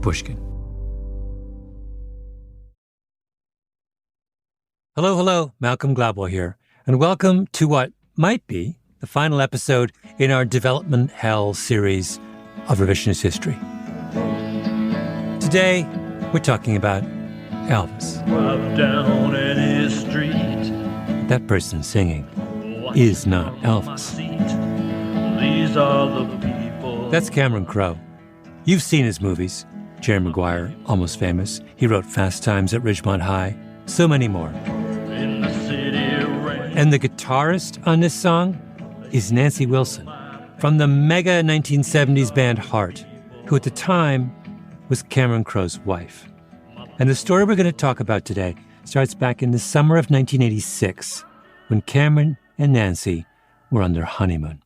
Pushkin. Hello, Malcolm Gladwell here, and welcome to what might be the final episode in our Development Hell series of Revisionist History. Today, we're talking about Elvis. Drive down any street. That person singing is not Elvis. These are the people. That's Cameron Crowe. You've seen his movies. Jerry Maguire, Almost Famous. He wrote Fast Times at Ridgemont High. So many more. In the city rain. And the guitarist on this song is Nancy Wilson from the mega 1970s band Heart, who at the time was Cameron Crowe's wife. And the story we're going to talk about today starts back in the summer of 1986 when Cameron and Nancy were on their honeymoon.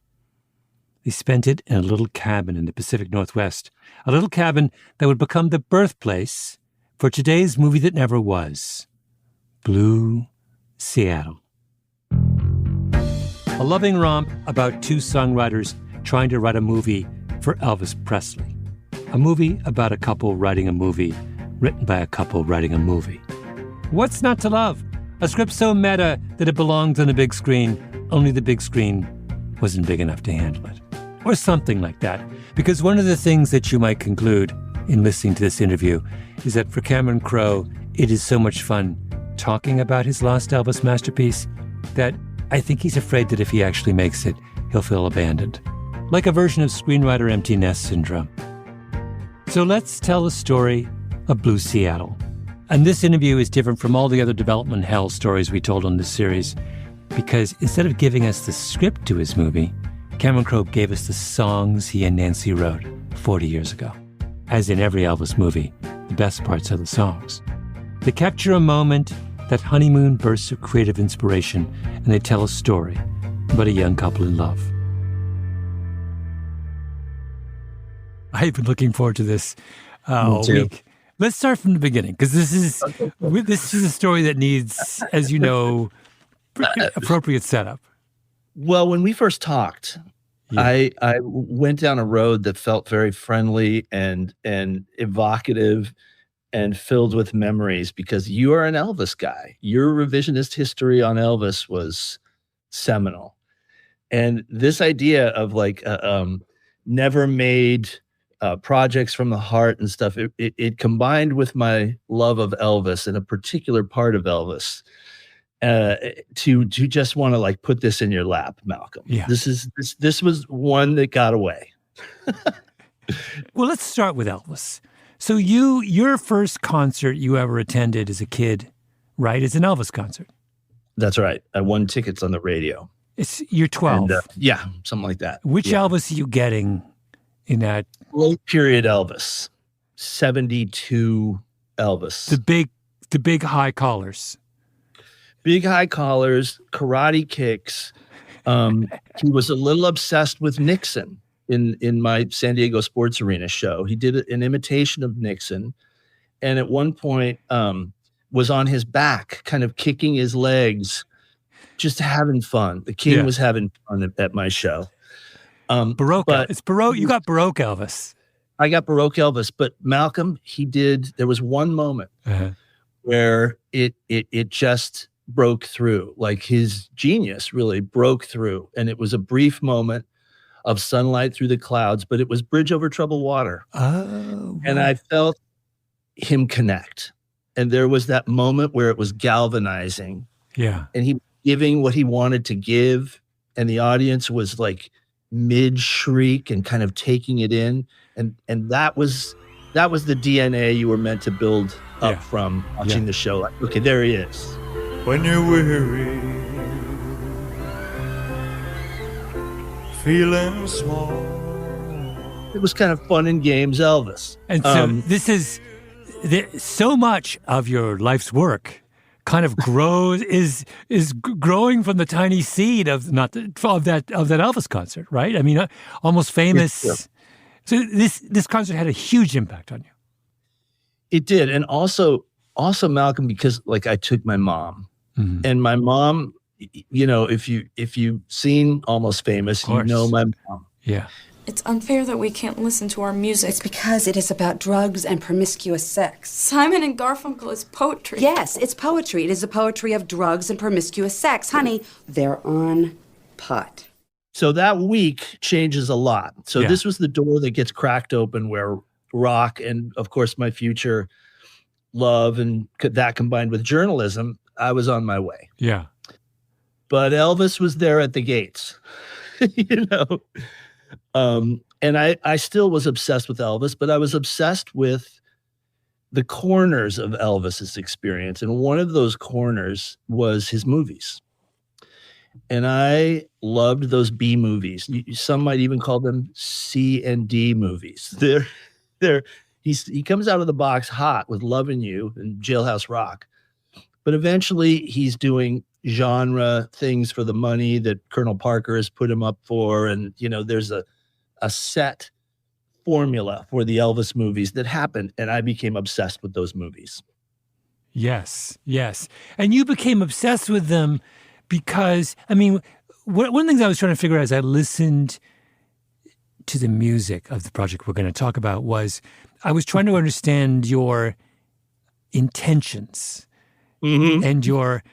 They spent it in a little cabin in the Pacific Northwest, a little cabin that would become the birthplace for today's movie that never was, Blue Seattle. A loving romp about two songwriters trying to write a movie for Elvis Presley. A movie about a couple writing a movie, written by a couple writing a movie. What's not to love? A script so meta that it belonged on the big screen, only the big screen wasn't big enough to handle it. Or something like that. Because one of the things that you might conclude in listening to this interview is that for Cameron Crowe, it is so much fun talking about his lost Elvis masterpiece that I think he's afraid that if he actually makes it, he'll feel abandoned. Like a version of screenwriter empty nest syndrome. So let's tell the story of Blue Seattle. And this interview is different from all the other development hell stories we told on this series, because instead of giving us the script to his movie, Cameron Crowe gave us the songs he and Nancy wrote 40 years ago. As in every Elvis movie, the best parts are the songs. They capture a moment, that honeymoon burst of creative inspiration, and they tell a story about a young couple in love. I've been looking forward to this all week. Let's start from the beginning, because this is a story that needs, as you know, appropriate setup. Well, when we first talked, I went down a road that felt very friendly and evocative and filled with memories, because you are an Elvis guy. Your revisionist history on Elvis was seminal. And this idea of never made projects from the heart and stuff, it combined with my love of Elvis and a particular part of Elvis. To just want to put this in your lap, Malcolm. Yeah. This was one that got away. Well, let's start with Elvis. So your first concert you ever attended as a kid, right, is an Elvis concert. That's right. I won tickets on the radio. You're 12. And, yeah, something like that. Which Elvis are you getting in that? Late period Elvis. 72 Elvis. The big high collars. Big high collars, karate kicks. He was a little obsessed with Nixon in my San Diego Sports Arena show. He did an imitation of Nixon, and at one point was on his back, kind of kicking his legs, just having fun. The king was having fun at my show. Baroque. It's Baroque. You got Baroque Elvis. I got Baroque Elvis, but Malcolm, there was one moment where it just broke through, his genius really broke through. And it was a brief moment of sunlight through the clouds, but it was Bridge Over Troubled Water. Oh, and I felt him connect. And there was that moment where it was galvanizing. Yeah. And he was giving what he wanted to give. And the audience was mid shriek and kind of taking it in. And that was the DNA you were meant to build up from watching the show. Okay, there he is. When you're weary, feeling small. It was kind of fun and games Elvis. And so this is so much of your life's work kind of grows is growing from the tiny seed of that Elvis concert, right? I mean, Almost Famous. Yeah. So this concert had a huge impact on you. It did, and also Malcolm, because I took my mom, and my mom, if you've seen Almost Famous, you know my mom. Yeah. It's unfair that we can't listen to our music. It's because it is about drugs and promiscuous sex. Simon and Garfunkel is poetry. Yes, it's poetry. It is the poetry of drugs and promiscuous sex. Honey, they're on pot. So that week changes a lot. So this was the door that gets cracked open where rock and, of course, my future love and that combined with journalism, I was on my way. Yeah. But Elvis was there at the gates, you know. And I still was obsessed with Elvis, but I was obsessed with the corners of Elvis's experience. And one of those corners was his movies. And I loved those B movies. Some might even call them C and D movies. He comes out of the box hot with Lovin' You and Jailhouse Rock. But eventually he's doing genre things for the money that Colonel Parker has put him up for. And, you know, there's a set formula for the Elvis movies that happened. And I became obsessed with those movies. Yes, yes. And you became obsessed with them because, I mean, one of the things I was trying to figure out as I listened to the music of the project we're going to talk about was I was trying to understand your intentions and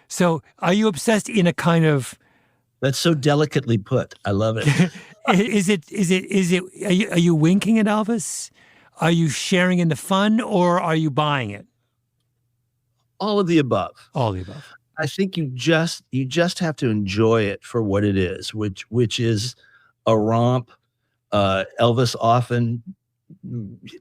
so are you obsessed in a kind of... That's so delicately put. I love it. Are you winking at Elvis? Are you sharing in the fun or are you buying it? All of the above. All of the above. I think you just have to enjoy it for what it is, which is a romp. Elvis often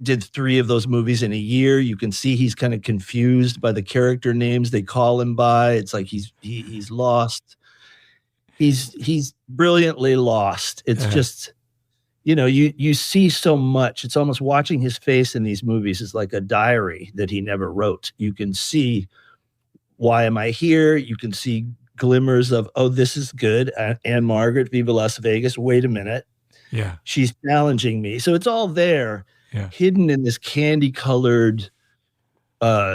did 3 of those movies in a year. You can see he's kind of confused by the character names they call him by. It's like he's lost. He's brilliantly lost. It's just, you know, you see so much. It's almost watching his face in these movies is like a diary that he never wrote. You can see, why am I here? You can see glimmers of, oh, this is good. Anne Margaret, Viva Las Vegas. Wait a minute. Yeah. She's challenging me. So it's all there, hidden in this candy-colored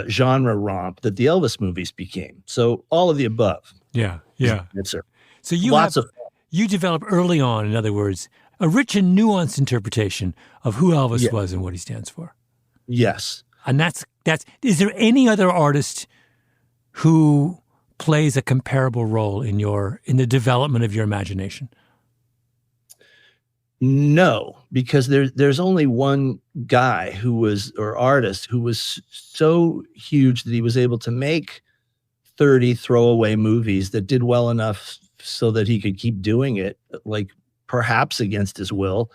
genre romp that the Elvis movies became. So all of the above. Yeah, yeah. Answer. So you develop early on, in other words, a rich and nuanced interpretation of who Elvis was and what he stands for. Yes. And that's is there any other artist who plays a comparable role in the development of your imagination? No, because there's only one guy artist who was so huge that he was able to make 30 throwaway movies that did well enough so that he could keep doing it, like perhaps against his will.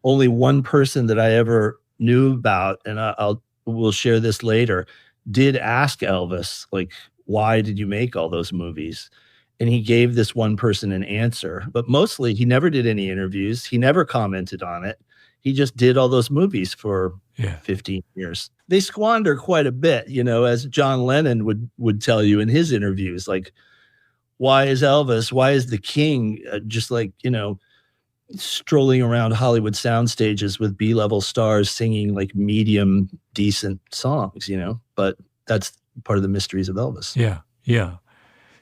Only one person that I ever knew about, and we'll share this later, did ask Elvis, like, why did you make all those movies? And he gave this one person an answer, but mostly he never did any interviews. He never commented on it. He just did all those movies for 15 years. They squander quite a bit, you know, as John Lennon would tell you in his interviews, like, why is the king just like, you know, strolling around Hollywood sound stages with B-level stars singing like medium decent songs, you know, but that's part of the mysteries of Elvis. Yeah. Yeah.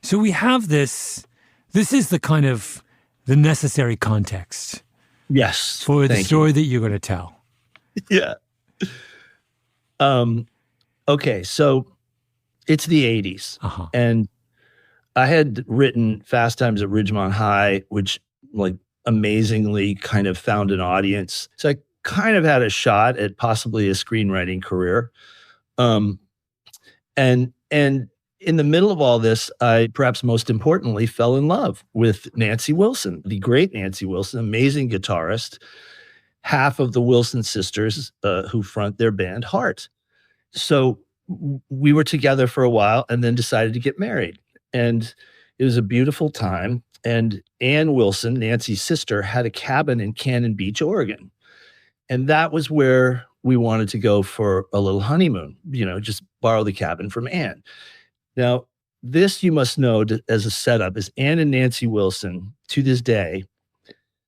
So we have this is the kind of the necessary context. Yes. For the story that you're going to tell. Yeah. Okay. So it's the 80s. And I had written Fast Times at Ridgemont High, which like amazingly kind of found an audience. So I kind of had a shot at possibly a screenwriting career. And in the middle of all this, I perhaps most importantly fell in love with Nancy Wilson, the great Nancy Wilson, amazing guitarist, half of the Wilson sisters who front their band Heart. So we were together for a while and then decided to get married. And it was a beautiful time. And Ann Wilson, Nancy's sister, had a cabin in Cannon Beach, Oregon. And that was where we wanted to go for a little honeymoon, you know, just borrow the cabin from Ann. Now, this you must know as a setup is Ann and Nancy Wilson, to this day,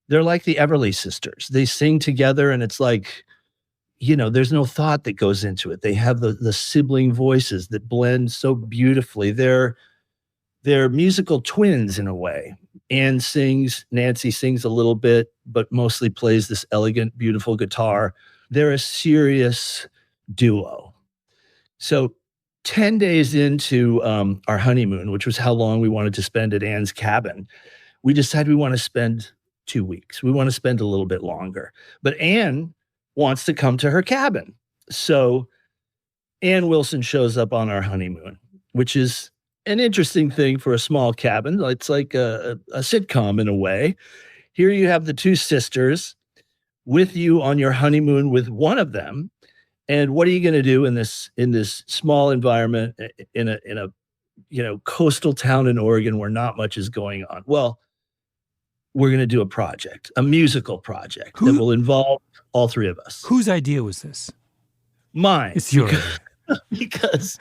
they're like the Everly sisters. They sing together and it's like, you know, there's no thought that goes into it. They have the sibling voices that blend so beautifully. They're they're musical twins in a way. Anne sings, Nancy sings a little bit, but mostly plays this elegant, beautiful guitar. They're a serious duo. So 10 days into our honeymoon, which was how long we wanted to spend at Anne's cabin, we decided we want to spend 2 weeks. We want to spend a little bit longer. But Anne wants to come to her cabin. So Ann Wilson shows up on our honeymoon, which is an interesting thing for a small cabin. It's like a sitcom in a way. Here you have the two sisters with you on your honeymoon with one of them. And what are you going to do in this small environment in a coastal town in Oregon where not much is going on? Well, we're going to do a musical project that will involve all three of us. Whose idea was this? Mine. It's yours. Because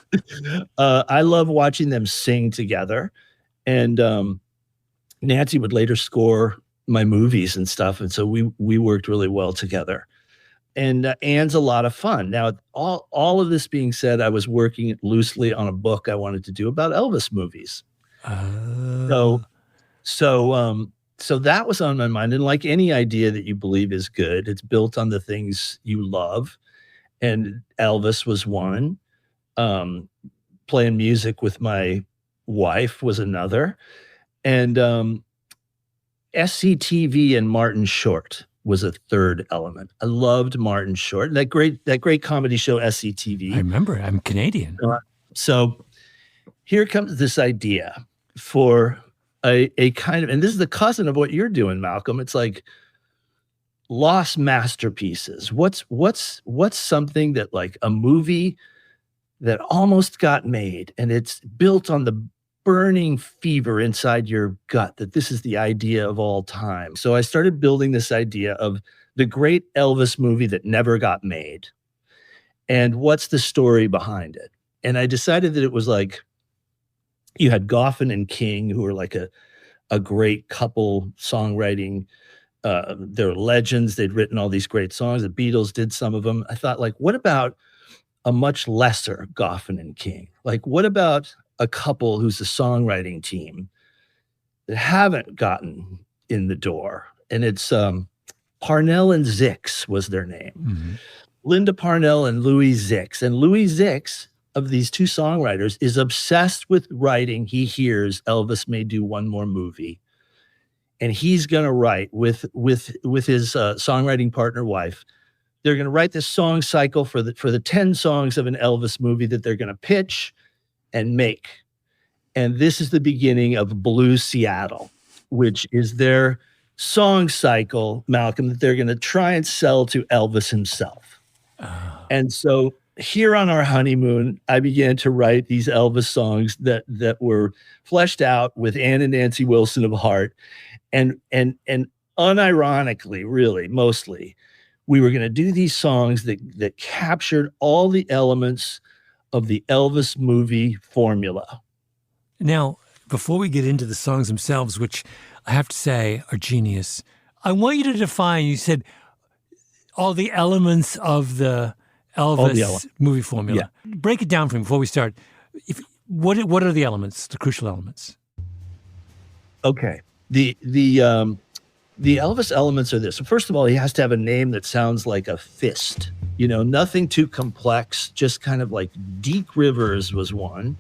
I love watching them sing together. And Nancy would later score my movies and stuff. And so we worked really well together. And Anne's a lot of fun. Now, all of this being said, I was working loosely on a book I wanted to do about Elvis movies. So that was on my mind. And like any idea that you believe is good, it's built on the things you love. And Elvis was one. Playing music with my wife was another. And SCTV and Martin Short was a third element. I loved Martin Short, that great comedy show SCTV. I remember. I'm Canadian. So here comes this idea for a kind of, and this is the cousin of what you're doing, Malcolm. It's like lost masterpieces. What's something that, like, a movie that almost got made, and it's built on the burning fever inside your gut that this is the idea of all time. So I started building this idea of the great Elvis movie that never got made. And what's the story behind it? And I decided that it was like, you had Goffin and King, who were like a great couple songwriting. They're legends. They'd written all these great songs. The Beatles did some of them. I thought, like, what about a much lesser Goffin and King? Like, what about a couple who's a songwriting team that haven't gotten in the door? And it's Parnell and Zix was their name. Mm-hmm. Linda Parnell and Louis Zix. And Louis Zix, of these two songwriters, is obsessed with writing. He hears Elvis may do one more movie, and he's going to write with his songwriting partner wife. They're going to write this song cycle for the 10 songs of an Elvis movie that they're going to pitch and make. And this is the beginning of Blue Seattle, which is their song cycle, Malcolm, that they're going to try and sell to Elvis himself. And so here on our honeymoon, I began to write these Elvis songs that were fleshed out with Ann and Nancy Wilson of heart. And unironically, really, mostly, we were going to do these songs that captured all the elements of the Elvis movie formula. Now, before we get into the songs themselves, which I have to say are genius, I want you to define, you said, all the elements of the Elvis movie formula. Yeah. Break it down for me before we start. What are the elements, the crucial elements? Okay. The Elvis elements are this. So first of all, he has to have a name that sounds like a fist. Nothing too complex, just kind of like Deke Rivers was one.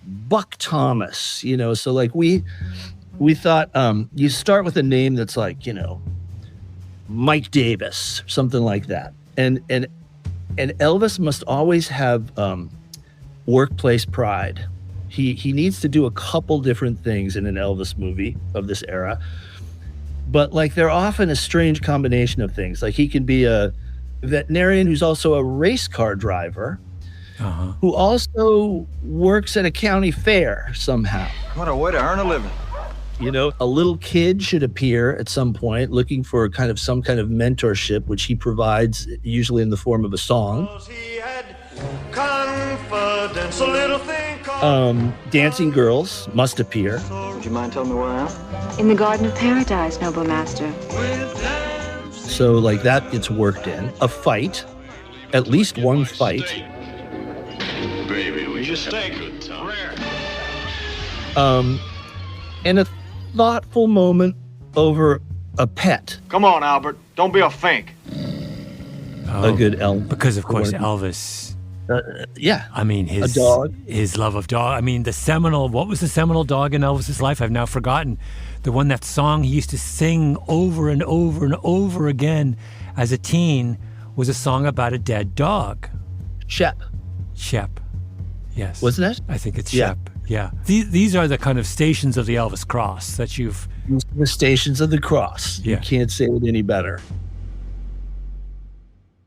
Buck Thomas, so like we thought you start with a name that's like, Mike Davis, something like that. And Elvis must always have workplace pride. He needs to do a couple different things in an Elvis movie of this era. But like they're often a strange combination of things. Like he can be a veterinarian who's also a race car driver, who also works at a county fair somehow. What a way to earn a living. A little kid should appear at some point looking for some kind of mentorship, which he provides usually in the form of a song. He had confidence, a little thing called Dancing girls must appear. Would you mind telling me where I am? In the Garden of Paradise, noble master. So like that gets worked in. A fight, at least one fight. Baby, we just stay good time. And a thoughtful moment over a pet. Come on, Albert. Don't be a fink. A good Elvis. Because, of course, Elvis. Yeah. I mean, his dog. His love of dog. I mean, what was the seminal dog in Elvis's life? I've now forgotten. That song he used to sing over and over and over again as a teen was a song about a dead dog. Shep. Yes. Wasn't it? I think it's Shep. Yeah. These are the kind of stations of the Elvis cross that you've... The stations of the cross. Yeah. You can't say it any better.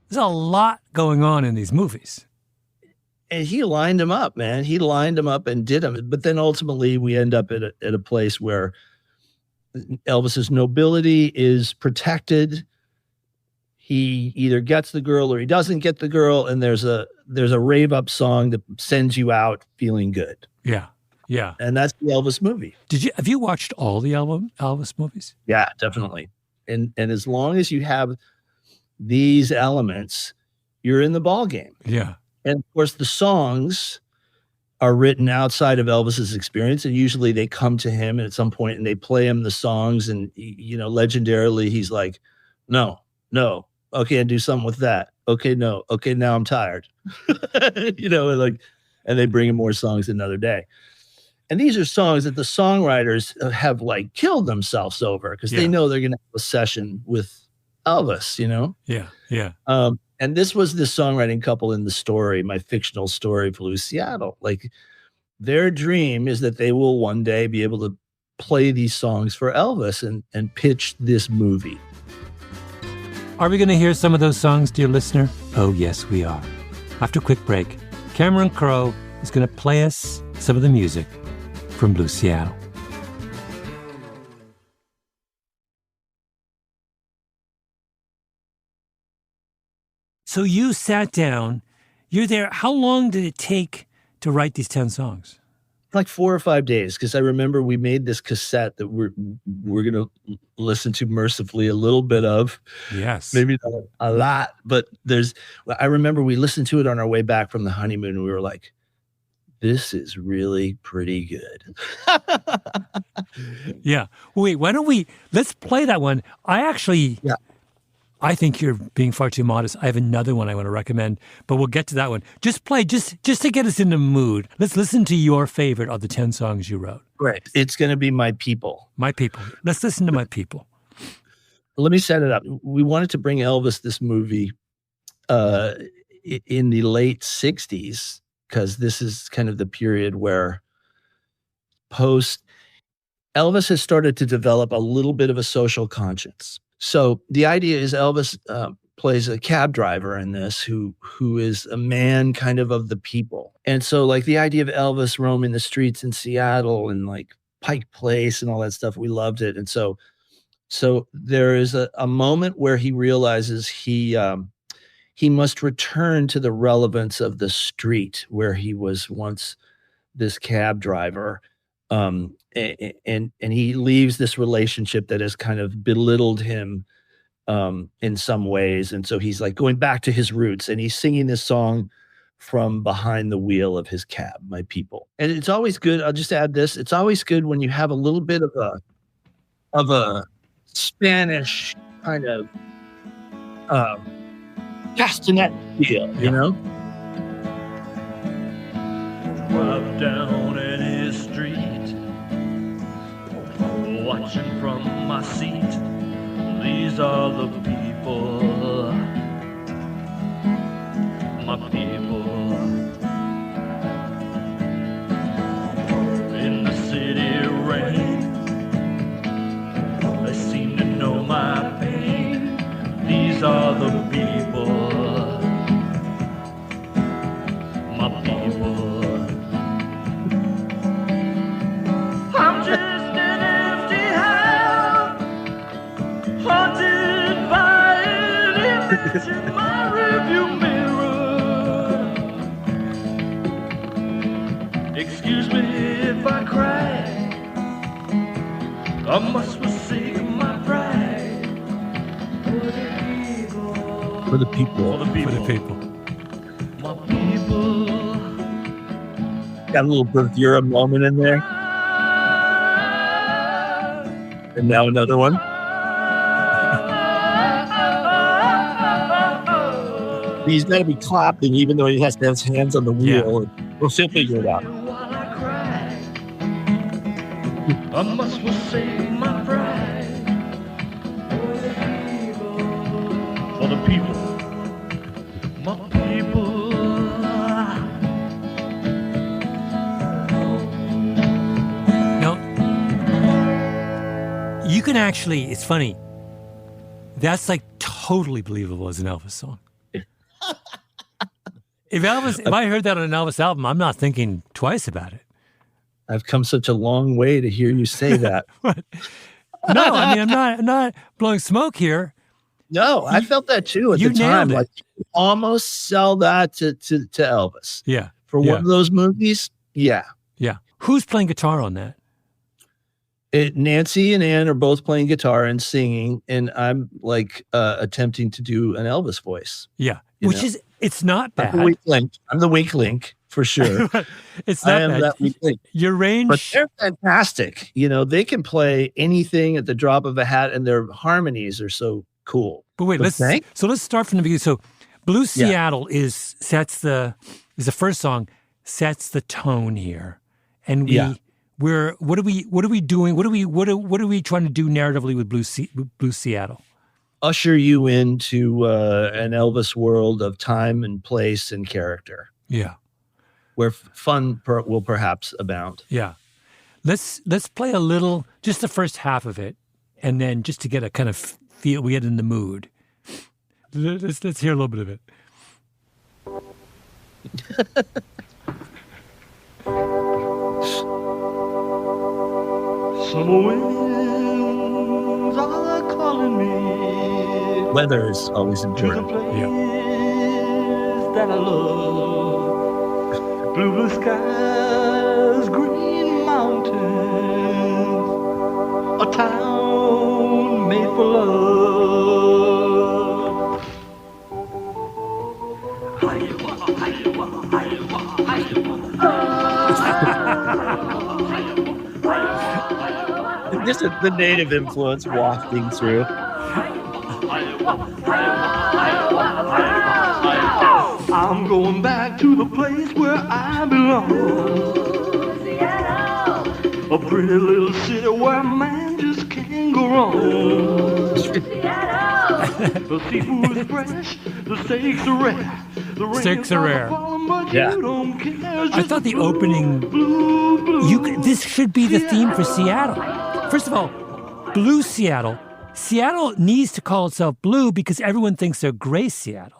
There's a lot going on in these movies. And he lined them up, man. He lined them up and did them. But then ultimately we end up at a place where Elvis's nobility is protected. He either gets the girl or he doesn't get the girl. And there's a rave up song that sends you out feeling good. Yeah. Yeah. And that's the Elvis movie. Have you watched all the Elvis movies? Yeah, definitely. And as long as you have these elements, you're in the ball game. Yeah. And of course, the songs are written outside of Elvis's experience, and usually they come to him at some point and they play him the songs. And legendarily, he's like, "No, okay, I do something with that. Okay, no, okay, now I'm tired." And they bring him more songs another day. And these are songs that the songwriters have killed themselves over because they know they're going to have a session with Elvis, Yeah, yeah. And this was the songwriting couple in the story, my fictional story, Blue Seattle. Their dream is that they will one day be able to play these songs for Elvis and pitch this movie. Are we going to hear some of those songs, dear listener? Oh, yes, we are. After a quick break, Cameron Crowe is going to play us some of the music from Blue Seattle. So you sat down, you're there. How long did it take to write these 10 songs? 4 or 5 days, because I remember we made this cassette that we're going to listen to mercifully a little bit of. Yes. Maybe not a lot, but I remember we listened to it on our way back from the honeymoon, and we were like, this is really pretty good. Yeah. Wait, let's play that one. I think you're being far too modest. I have another one I want to recommend, but we'll get to that one. Just play, just to get us in the mood. Let's listen to your favorite of the 10 songs you wrote. Great. It's going to be My People. My People. Let's listen to My People. Let me set it up. We wanted to bring Elvis this movie in the late 60s, because this is kind of the period where Elvis has started to develop a little bit of a social conscience. So the idea is Elvis plays a cab driver in this who is a man kind of the people. And so the idea of Elvis roaming the streets in Seattle and Pike Place and all that stuff, we loved it. And so there is a moment where he realizes he must return to the relevance of the street where he was once this cab driver. And he leaves this relationship that has kind of belittled him in some ways. And so he's going back to his roots, and he's singing this song from behind the wheel of his cab, My People. And it's always good. I'll just add this. It's always good when you have a little bit of a Spanish kind of castanet feel, you know? Drive down any street, watching from my seat. These are the people, my people. In the city rain, they seem to know my pain. These are the people, my people. I'm just an empty house, haunted by an image in my rearview mirror. Excuse me if I cry, I must forsake my pride. For the people. For the people. For the people. My people. Got a little Berthiera moment in there. And now another one. He's got to be clapping, even though he has to have his hands on the wheel. Yeah. We'll still figure it out. I must save my pride for the people, my people. No, you can actually. It's funny. That's like totally believable as an Elvis song. If I heard that on an Elvis album, I'm not thinking twice about it. I've come such a long way to hear you say that. No, I mean, I'm not blowing smoke here. No, I felt that too at the time. Like, you almost sell that to Elvis. Yeah. For one of those movies. Yeah. Yeah. Who's playing guitar on that? Nancy and Ann are both playing guitar and singing, and I'm like attempting to do an Elvis voice. Yeah. It's not bad. I'm the weak link. For sure. It's not bad. That weak link. Your range. But they're fantastic. They can play anything at the drop of a hat, and their harmonies are so cool. But wait, let's start from the beginning. So Blue Seattle is the first song, sets the tone here. And what are we doing? What are we trying to do narratively with Blue Seattle? Usher you into an Elvis world of time and place and character. Yeah. Where fun will perhaps abound. Yeah. Let's play a little, just the first half of it, and then just to get a kind of feel, we get in the mood. Let's hear a little bit of it. Summer winds are calling me. Weather is always important. Yeah. That I love. Blue skies, green mountains, a town made for love. This is the native influence wafting through. I'm going back to the place where I belong. Seattle. A pretty little city where a man just can't go wrong. Seattle. The seafood is fresh, the steaks are rare. Steaks are rare. Yeah. I thought the opening, this should be the theme for Seattle. First of all, Blue Seattle. Seattle needs to call itself Blue because everyone thinks they're Gray Seattle.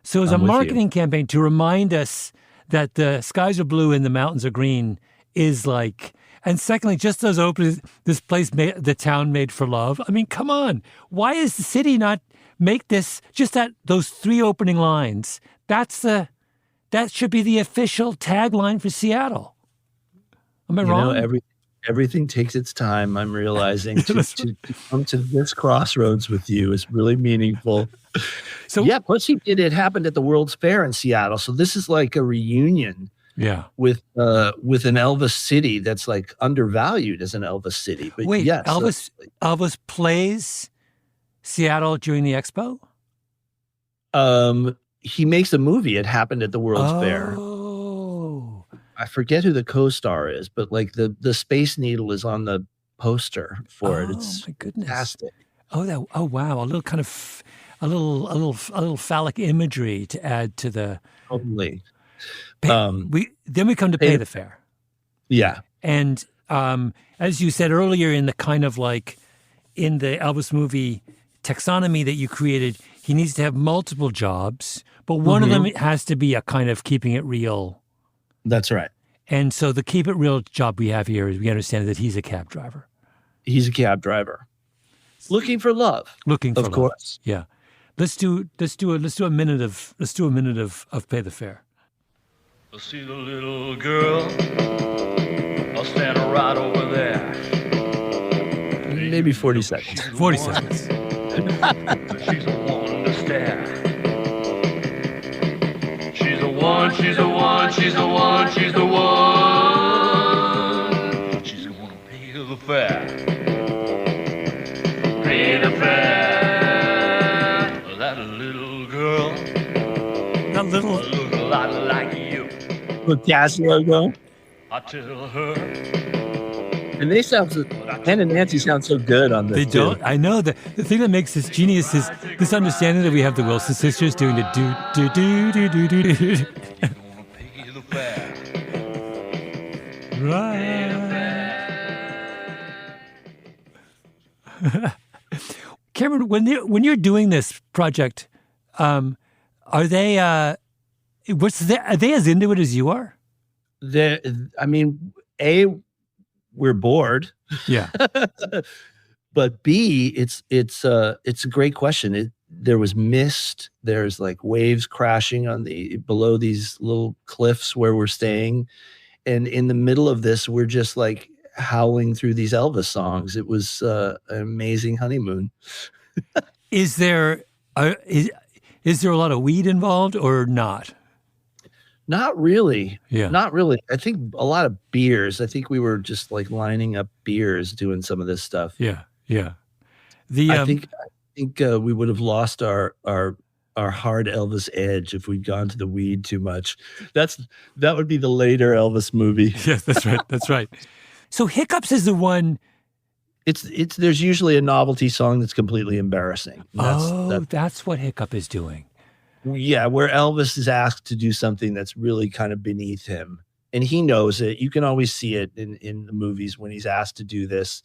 So as a marketing campaign to remind us that the skies are blue and the mountains are green is like, and secondly, just those openings, this place, the town made for love. I mean, come on. Why is the city not make this, just those three opening lines? That should be the official tagline for Seattle. Am I wrong? Everything takes its time. I'm realizing to come to this crossroads with you is really meaningful. So plus it happened at the World's Fair in Seattle. So this is like a reunion. Yeah. With an Elvis city that's like undervalued as an Elvis city. But wait, yes, Elvis plays Seattle during the expo? He makes a movie. It happened at the World's Fair. I forget who the co-star is, but like the Space Needle is on the poster for it. It's my goodness. Fantastic. Oh wow! A little kind of a little phallic imagery to add to the. Totally. We come to pay the fare. Yeah, and as you said earlier, in the kind of like in the Elvis movie taxonomy that you created, he needs to have multiple jobs, but one of them has to be a kind of keeping it real. That's right. And so the keep it real job we have here is we understand that he's a cab driver. He's a cab driver. Looking for love. Of course. Yeah. Let's do a minute of pay the fare. I see the little girl. I'll stand right over there. Maybe 40 seconds. 40 seconds. She's a one to stare. She's a one, she's a one, she's a one, she's the one. She's gonna pay the fare. with Casio going. I tell her. And they sound so, Ken and Nancy sound so good on this. They don't. Too. I know the thing that makes this genius is this understanding that we have the Wilson sisters doing the do do do do do do do. Right. Cameron, when you're doing this project, are they are they as into it as you are? I mean, we're bored. Yeah. But B, it's a great question. There was mist. There's like waves crashing below these little cliffs where we're staying, and in the middle of this, we're just like howling through these Elvis songs. It was an amazing honeymoon. Is there a lot of weed involved or not? Not really. Yeah. Not really. I think a lot of beers. I think we were just like lining up beers doing some of this stuff. Yeah. Yeah. I think we would have lost our hard Elvis edge if we'd gone to the weed too much. That would be the later Elvis movie. Yes, that's right. That's right. So Hiccups is the one. There's usually a novelty song that's completely embarrassing. That's what Hiccup is doing. Yeah, where Elvis is asked to do something that's really kind of beneath him. And he knows it. You can always see it in the movies when he's asked to do this,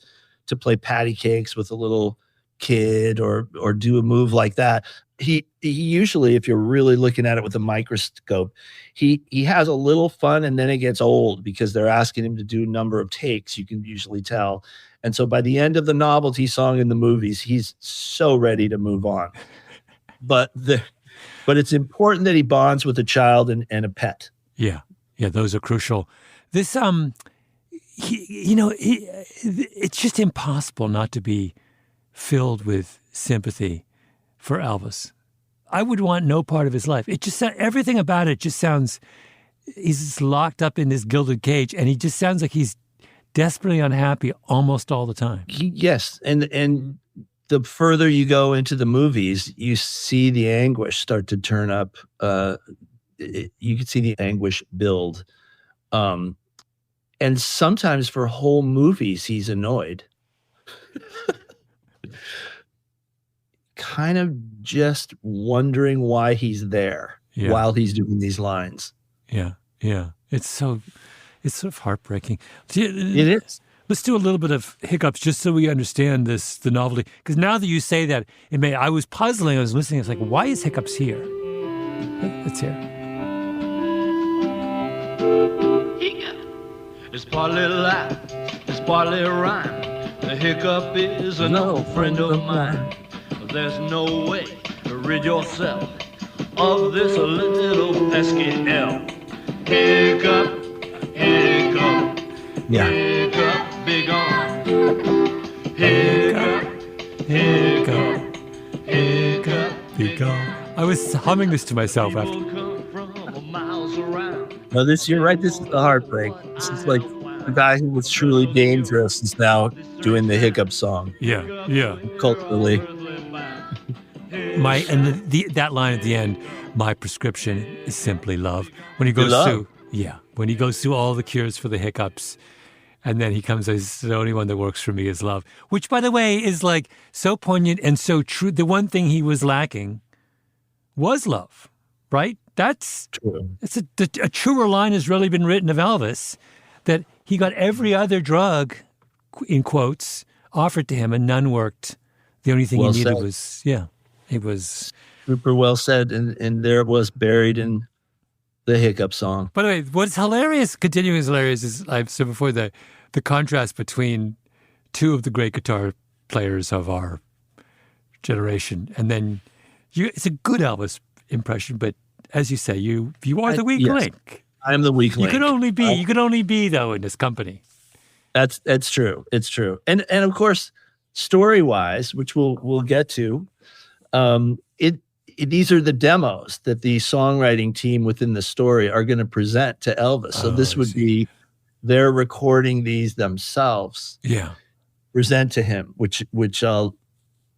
to play patty cakes with a little kid or do a move like that. He usually, if you're really looking at it with a microscope, he has a little fun, and then it gets old because they're asking him to do a number of takes. You can usually tell. And so by the end of the novelty song in the movies, he's so ready to move on. But it's important that he bonds with a child and a pet. Yeah. Yeah, those are crucial. This, it's just impossible not to be filled with sympathy for Elvis. I would want no part of his life. It just everything about it just sounds, he's just locked up in this gilded cage, and he just sounds like he's desperately unhappy almost all the time. Yes, and the further you go into the movies, you see the anguish start to turn up. You can see the anguish build. And sometimes for whole movies, he's annoyed. Kind of just wondering why he's there while he's doing these lines. Yeah, yeah. It's sort of heartbreaking. It is. Let's do a little bit of Hiccups just so we understand the novelty. Because now that you say that, I was puzzling, I was listening, I was like, why is Hiccups here? Let's hear it. It's partly lie, it's partly rhyme. The hiccup is an old friend of mine. There's no way to rid yourself of this little pesky elf. Hiccup, hiccup, hiccup, be gone. Hiccup, hiccup, hiccup, be gone. I was humming this to myself after. No, you're right. This is the heartbreak. This is like the guy who was truly dangerous is now doing the Hiccup song. Yeah, yeah. Culturally. That line at the end, my prescription is simply love. When he goes through all the cures for the hiccups, and then he comes as the only one that works for me is love, which, by the way, is like so poignant and so true. The one thing he was lacking was love, right? That's true. It's a truer line has really been written of Elvis, that he got every other drug, in quotes, offered to him, and none worked. The only thing he needed was, it was super well said, and there it was buried in the Hiccup song. By the way, what's hilarious, continuing is hilarious, is I've said before the contrast between two of the great guitar players of our generation, and then it's a good Elvis impression, but as you say, you are the weak link. I am the weak link. You could only be though in this company. That's true. It's true. And of course, story-wise, which we'll get to, these are the demos that the songwriting team within the story are going to present to Elvis. So this would be they're recording these themselves. Yeah. Present to him, which I'll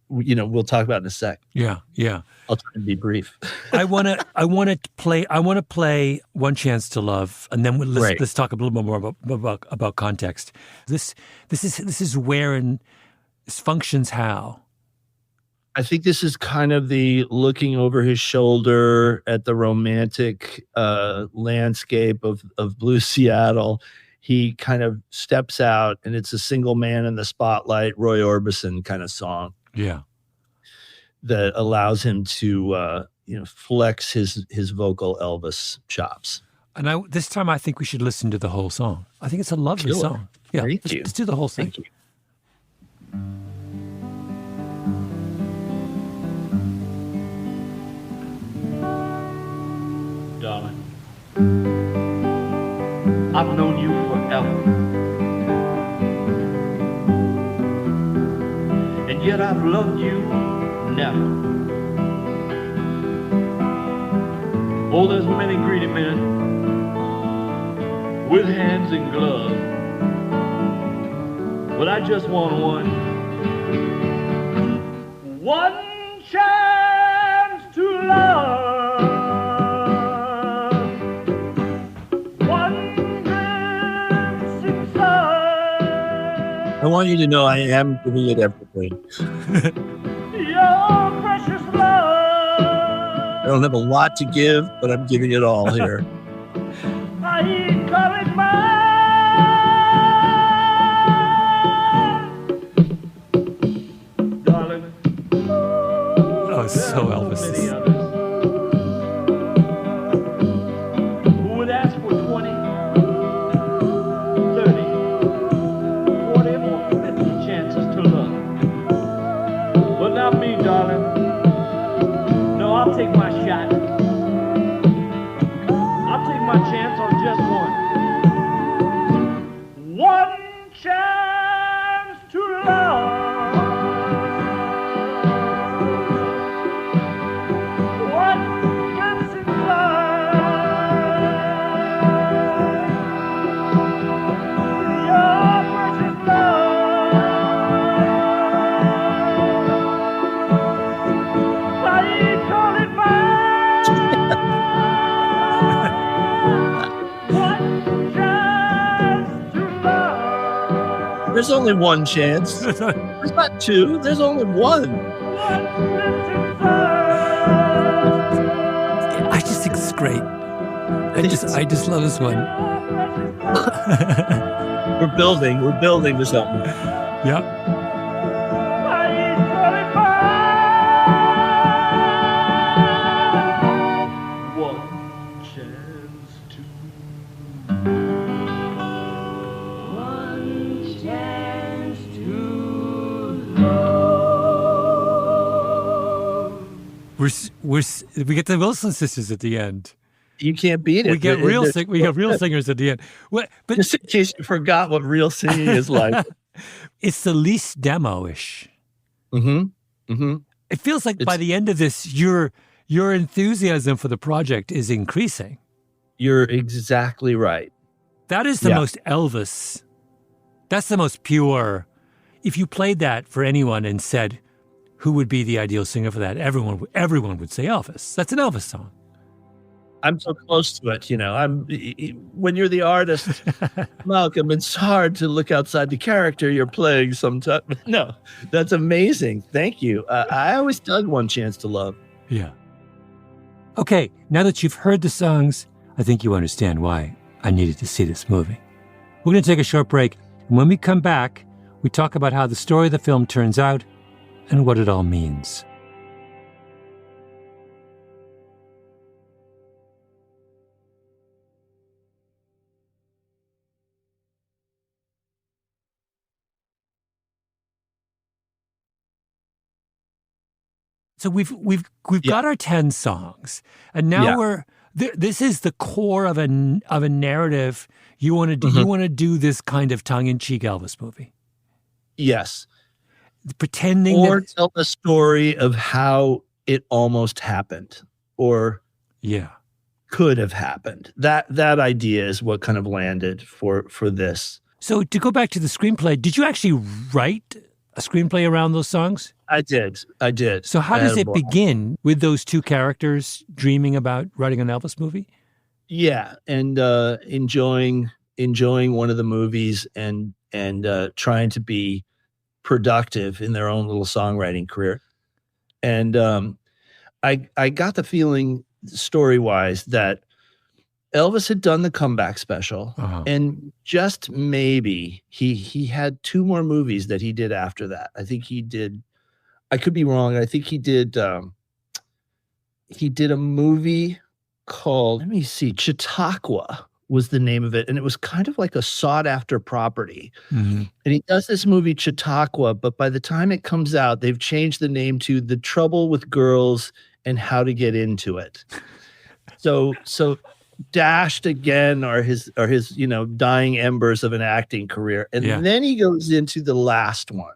we'll talk about in a sec. Yeah, yeah. I'll try and be brief. I want to play One Chance to Love, and then let's talk a little bit more about context. This is where and this functions how. I think this is kind of the looking over his shoulder at the romantic landscape of Blue Seattle. He kind of steps out, and it's a single man in the spotlight, Roy Orbison kind of song. Yeah, that allows him to flex his vocal Elvis chops. And this time I think we should listen to the whole song. I think it's a lovely song. Yeah, let's do the whole thing. Thank you. Darling, I've known you forever, and yet I've loved you never. Oh, there's many greedy men with hands in gloves, but I just want one chance to love. I want you to know I am giving it everything. Your precious love. I don't have a lot to give, but I'm giving it all here. I call it mine. Darling. Oh, so Elvis. Many others who would ask for 20, 30, 40 or 50 chances to love. But not me, darling. No, I'll take my shot. I'll take my chance on just one. One chance to love. One glimpse in love. Your precious love. I call it mine. One chance to love. There's only one chance. There's not two. There's only one. One glimpse in love. I just think it's great. I just love this one. We're building to something. Yeah. I call it mine. One chance to. One chance to love. We get the Wilson sisters at the end. You can't beat it. We get real singers at the end. But Just in case you forgot what real singing is like. it's the least demo-ish. Mm-hmm. Mm-hmm. It feels like by the end of this, your enthusiasm for the project is increasing. You're exactly right. That is the most Elvis. That's the most pure. If you played that for anyone and said, who would be the ideal singer for that? Everyone would say Elvis. That's an Elvis song. I'm so close to it, when you're the artist, Malcolm, it's hard to look outside the character you're playing sometimes. No, that's amazing. Thank you. I always dug One Chance to Love. Yeah. Okay, now that you've heard the songs, I think you understand why I needed to see this movie. We're going to take a short break, and when we come back, we talk about how the story of the film turns out and what it all means. So we've got our 10 songs, and now this is the core of a narrative. You want to do you want to do this kind of tongue-in-cheek Elvis movie? Yes. Pretending or tell the story of how it almost happened, or could have happened. That idea is what kind of landed for this. So to go back to the screenplay, did you actually write a screenplay around those songs? I did. So how does it begin with those two characters dreaming about writing an Elvis movie? Yeah, and enjoying one of the movies and trying to be productive in their own little songwriting career. And I got the feeling, story-wise, that Elvis had done the comeback special, and just maybe he had two more movies that he did after that. I think he did. I could be wrong. I think he did. He did a movie called, let me see, Chautauqua was the name of it, and it was kind of like a sought-after property. And he does this movie Chautauqua, but by the time it comes out, they've changed the name to The Trouble with Girls and How to Get Into It. So dashed again are his dying embers of an acting career. And then he goes into the last one,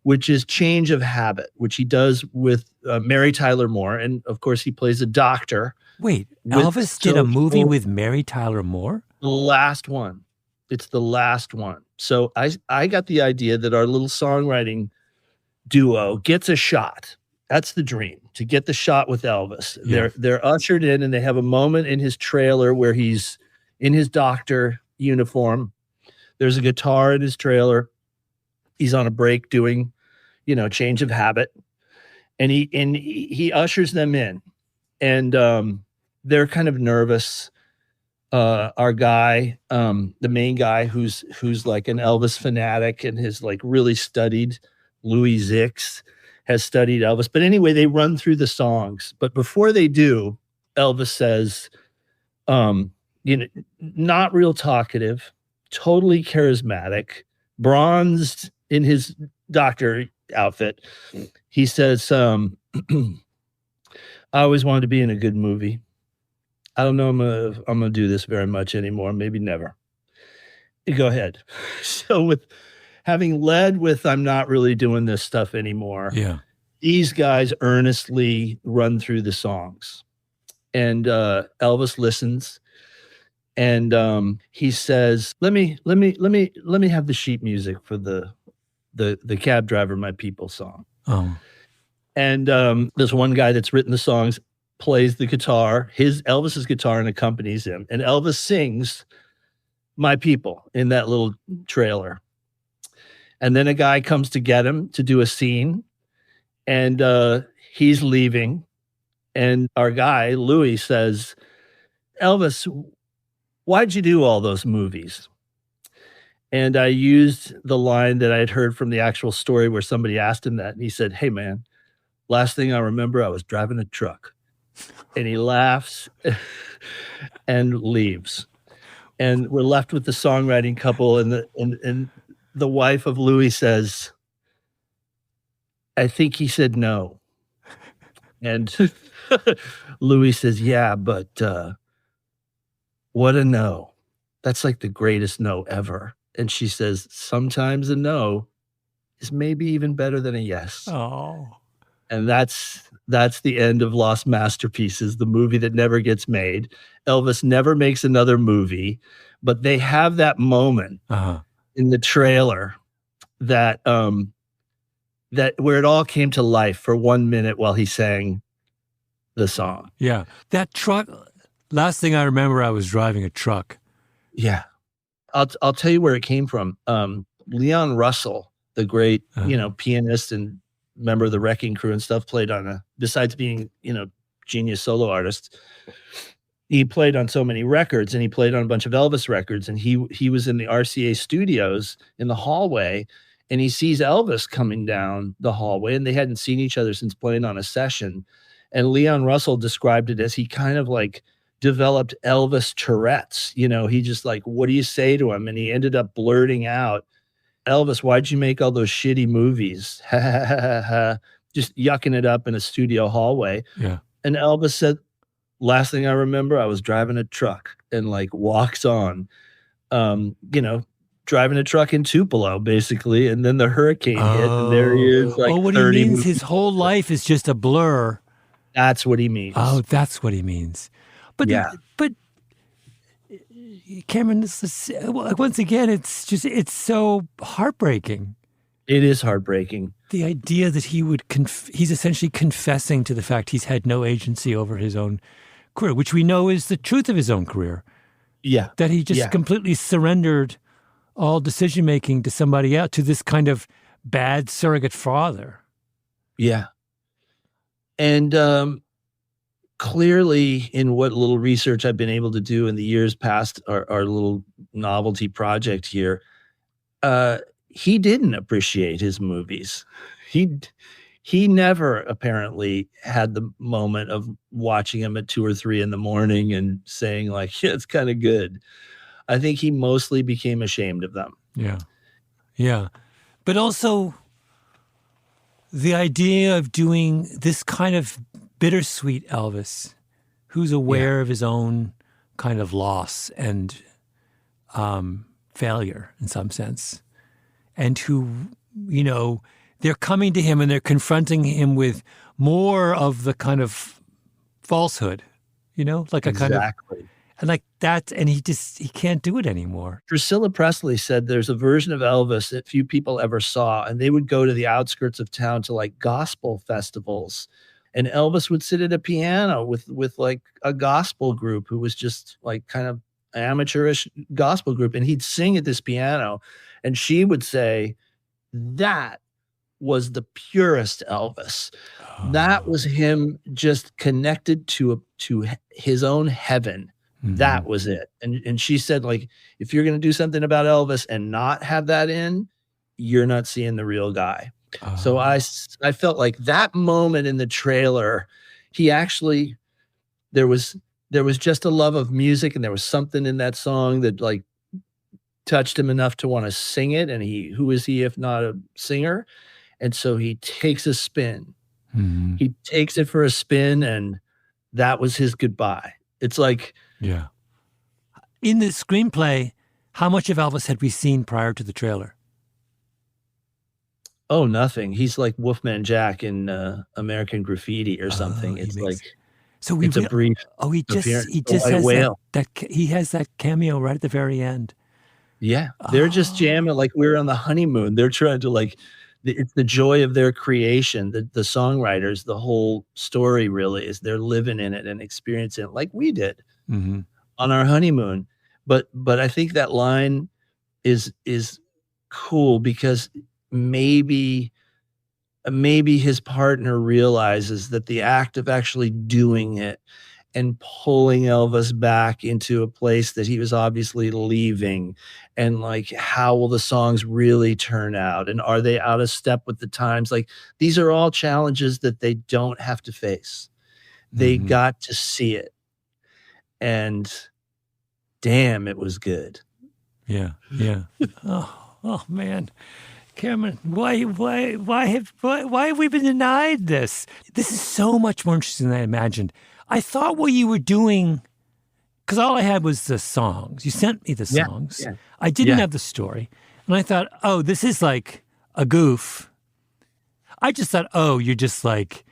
which is Change of Habit, which he does with Mary Tyler Moore. And of course, he plays a doctor. Wait, Elvis did a movie with Mary Tyler Moore? The last one. It's the last one. So I got the idea that our little songwriting duo gets a shot. That's the dream, to get the shot with Elvis. Yeah. They're ushered in, and they have a moment in his trailer where he's in his doctor uniform. There's a guitar in his trailer. He's on a break doing, Change of Habit. And he ushers them in. And they're kind of nervous. Our guy, the main guy who's like an Elvis fanatic and has like really studied Louis Zix, has studied Elvis. But anyway, they run through the songs. But before they do, Elvis says, not real talkative, totally charismatic, bronzed in his doctor outfit. He says, I always wanted to be in a good movie. I don't know I'm gonna do this very much anymore. Maybe never. Go ahead. So with having led with I'm not really doing this stuff anymore. Yeah. These guys earnestly run through the songs. And Elvis listens. And he says, let me have the sheet music for the Cab Driver My People song. Oh. And there's one guy that's written the songs, plays the guitar, Elvis's guitar, and accompanies him. And Elvis sings My People in that little trailer. And then a guy comes to get him to do a scene, and he's leaving. And our guy, Louis, says, Elvis, why'd you do all those movies? And I used the line that I had heard from the actual story where somebody asked him that. And he said, hey, man, last thing I remember, I was driving a truck. And he laughs and leaves. And we're left with the songwriting couple, and the wife of Louis says, I think he said no. And Louis says, yeah, but what a no. That's like the greatest no ever. And she says, sometimes a no is maybe even better than a yes. Oh. And that's the end of Lost Masterpieces, the movie that never gets made. Elvis never makes another movie, but they have that moment in the trailer that where it all came to life for 1 minute while he sang the song. Yeah. That truck, last thing I remember, I was driving a truck. Yeah. I'll tell you where it came from. Leon Russell, the great, pianist and member of the Wrecking Crew and stuff, played on besides being, genius solo artist, he played on so many records, and he played on a bunch of Elvis records. And he was in the RCA studios in the hallway, and he sees Elvis coming down the hallway, and they hadn't seen each other since playing on a session. And Leon Russell described it as he kind of like developed Elvis Tourette's. He just like, what do you say to him? And he ended up blurting out, Elvis, why'd you make all those shitty movies? Just yucking it up in a studio hallway. Yeah. And Elvis said, last thing I remember, I was driving a truck, and like walks on, driving a truck in Tupelo, basically. And then the hurricane hit, and there he is. Like, what he means, his whole life is just a blur. That's what he means. Oh, that's what he means. But Cameron, once again, it's so heartbreaking. It is heartbreaking. The idea that he would, he's essentially confessing to the fact he's had no agency over his own career, which we know is the truth of his own career. Yeah. That he just completely surrendered all decision-making to somebody else, to this kind of bad surrogate father. Yeah. And clearly, in what little research I've been able to do in the years past our little novelty project here, he didn't appreciate his movies. He never apparently had the moment of watching him at 2 or 3 in the morning and saying like, yeah, it's kind of good. I think he mostly became ashamed of them. Yeah. Yeah. But also the idea of doing this kind of bittersweet Elvis, who's aware of his own kind of loss and failure in some sense, and who, you know, they're coming to him and they're confronting him with more of the kind of falsehood, you know, like a kind of, and like that, and he can't do it anymore. Priscilla Presley said there's a version of Elvis that few people ever saw, and they would go to the outskirts of town to like gospel festivals, and Elvis would sit at a piano with like a gospel group who was just like kind of amateurish gospel group, and he'd sing at this piano, and she would say that was the purest Elvis. That was him just connected to his own heaven. That was it. And she said, like, if you're going to do something about Elvis and not have that in, you're not seeing the real guy. So I felt like that moment in the trailer, he actually, there was just a love of music, and there was something in that song that like touched him enough to want to sing it. And who is he if not a singer? And so he takes a spin. He takes it for a spin, and that was his goodbye. It's like, yeah. In the screenplay, how much of Elvis had we seen prior to the trailer? Oh, nothing. He's like Wolfman Jack in American Graffiti or something. It's like, so it's a brief. Oh, he just has that he has that cameo right at the very end. Yeah, they're just jamming like we're on the honeymoon. They're trying to like, it's the joy of their creation. The songwriters, the whole story really is they're living in it and experiencing it like we did on our honeymoon. But I think that line is cool because maybe his partner realizes that the act of actually doing it and pulling Elvis back into a place that he was obviously leaving, and like, how will the songs really turn out? And are they out of step with the times? Like, these are all challenges that they don't have to face. They got to see it. And damn, it was good. Yeah. Yeah. Oh man. Cameron, why have we been denied this? This is so much more interesting than I imagined. I thought what you were doing, because all I had was the songs. You sent me the songs. Yeah. I didn't have the story. And I thought, oh, this is like a goof. I just thought, oh, you're just like,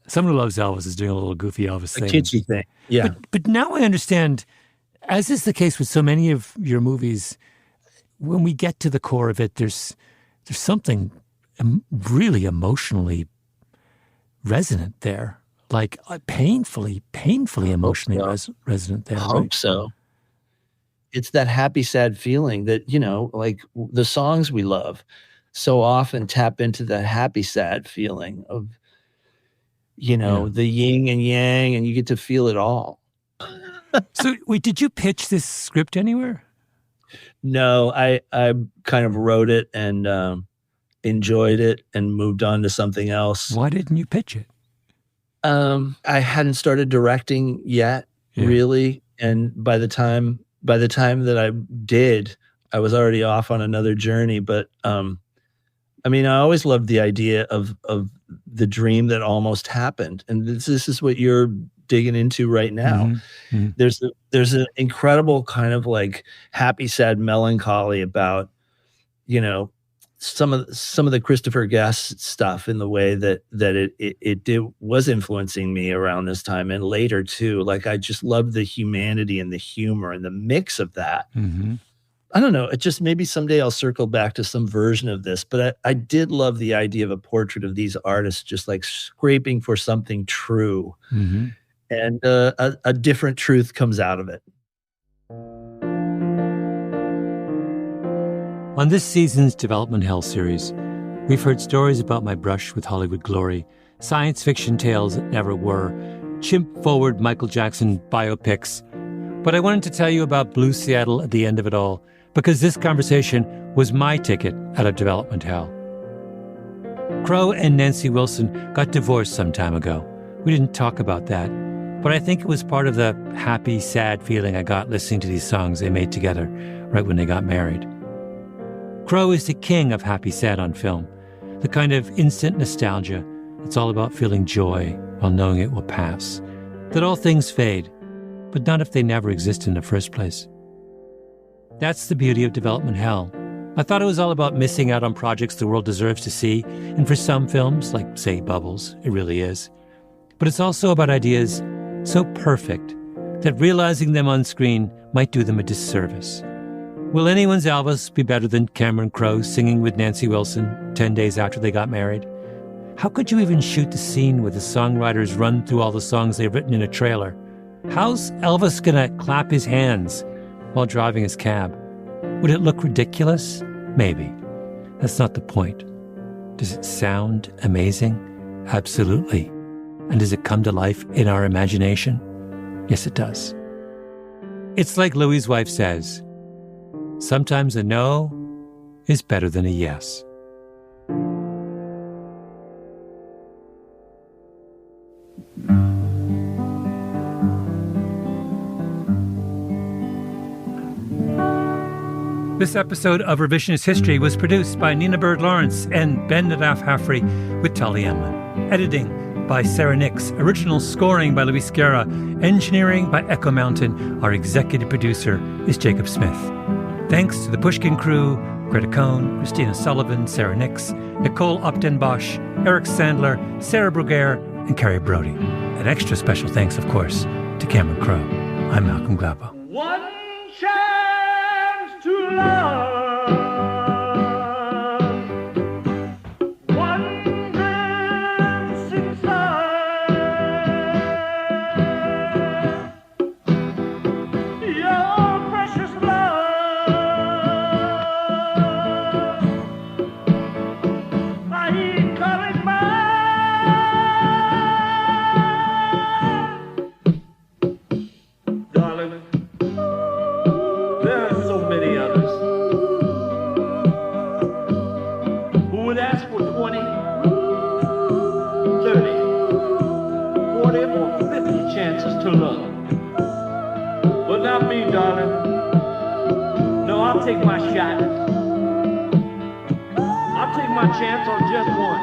someone who loves Elvis is doing a little goofy Elvis thing. A kitschy thing, yeah. But now I understand, as is the case with so many of your movies, when we get to the core of it, there's something really emotionally resonant there. Like painfully emotionally resonant there. I hope so. It's that happy, sad feeling that, you know, like the songs we love so often tap into that happy, sad feeling of, you know, the yin and yang, and you get to feel it all. So wait, did you pitch this script anywhere? No, I kind of wrote it and enjoyed it and moved on to something else. Why didn't you pitch it? I hadn't started directing yet, really. And by the time that I did, I was already off on another journey. But I mean, I always loved the idea of the dream that almost happened. And this is what you're digging into right now. There's an incredible kind of like happy, sad melancholy about, you know, some of the Christopher Guest stuff in the way that it was influencing me around this time and later too. Like, I just loved the humanity and the humor and the mix of that. I don't know. It just maybe someday I'll circle back to some version of this, but I did love the idea of a portrait of these artists just like scraping for something true. Mm-hmm. And a different truth comes out of it. On this season's Development Hell series, we've heard stories about my brush with Hollywood glory, science fiction tales that never were, chimp-forward Michael Jackson biopics. But I wanted to tell you about Blue Seattle at the end of it all, because this conversation was my ticket out of Development Hell. Crowe and Nancy Wilson got divorced some time ago. We didn't talk about that, but I think it was part of the happy, sad feeling I got listening to these songs they made together right when they got married. Crowe is the king of happy sad on film, the kind of instant nostalgia. It's all about feeling joy while knowing it will pass, that all things fade, but not if they never exist in the first place. That's the beauty of Development Hell. I thought it was all about missing out on projects the world deserves to see, and for some films, like, say, Bubbles, it really is. But it's also about ideas so perfect that realizing them on screen might do them a disservice. Will anyone's Elvis be better than Cameron Crowe singing with Nancy Wilson 10 days after they got married? How could you even shoot the scene where the songwriters run through all the songs they've written in a trailer? How's Elvis gonna clap his hands while driving his cab? Would it look ridiculous? Maybe. That's not the point. Does it sound amazing? Absolutely. And does it come to life in our imagination? Yes, it does. It's like Louis' wife says, sometimes a no is better than a yes. This episode of Revisionist History was produced by Nina Bird Lawrence and Ben Nadaf Hafri with Tully Emlin. Editing by Sarah Nix. Original scoring by Luis Guerra. Engineering by Echo Mountain. Our executive producer is Jacob Smith. Thanks to the Pushkin crew, Greta Cohn, Christina Sullivan, Sarah Nix, Nicole Updenbosch, Eric Sandler, Sarah Bruguer, and Carrie Brody. An extra special thanks, of course, to Cameron Crowe. I'm Malcolm Gladwell. One chance to love. One glimpse inside your precious love. I call it mine. Darling, there are so many others who would ask for 20, 30, 40, or 50 chances to love. But not me, darling. No, I'll take my shot. I'll take my chance on just one.